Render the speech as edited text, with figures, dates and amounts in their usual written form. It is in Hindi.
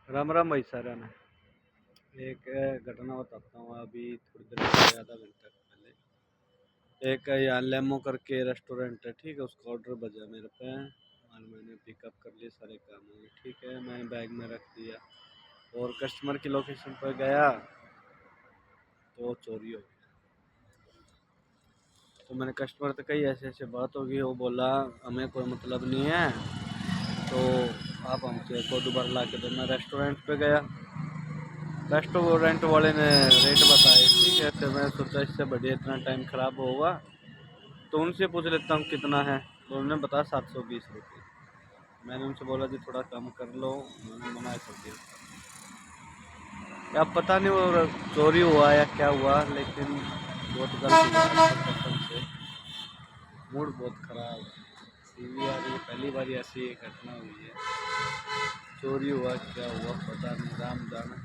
राम राम भाई सारा ने। एक घटना बताता हूँ। अभी थोड़ी देर पहले, आधा घंटा पहले, एक यहाँ लेमो करके रेस्टोरेंट है, ठीक है। उसका ऑर्डर बजा मेरे पे और मैंने पिकअप कर लिए, सारे काम हुए, ठीक है। मैंने बैग में रख दिया और कस्टमर की लोकेशन पर गया तो चोरी हो गई। तो मैंने कस्टमर से कही ऐसे ऐसे बात होगी। वो बोला हमें कोई मतलब नहीं है, तो आप हमसे को दोबारा ला के दो। मैं रेस्टोरेंट पे गया, रेस्टोरेंट वाले ने रेट बताए, ठीक है। तो मैं सोचा इससे बढ़िया इतना टाइम खराब होगा तो उनसे पूछ लेता हूँ कितना है। तो उन्होंने बताया 720 रुपये। मैंने उनसे बोला जी थोड़ा कम कर लो, उन्होंने मना कर दिया। अब पता नहीं वो चोरी हुआ या क्या हुआ, लेकिन बहुत गलत हुआ कसम से। मूड बहुत खराब है। सीवी आ रही है, पहली बार ऐसी एक घटना हुई है। चोरी हुआ क्या हुआ पता नहीं, राम जाने।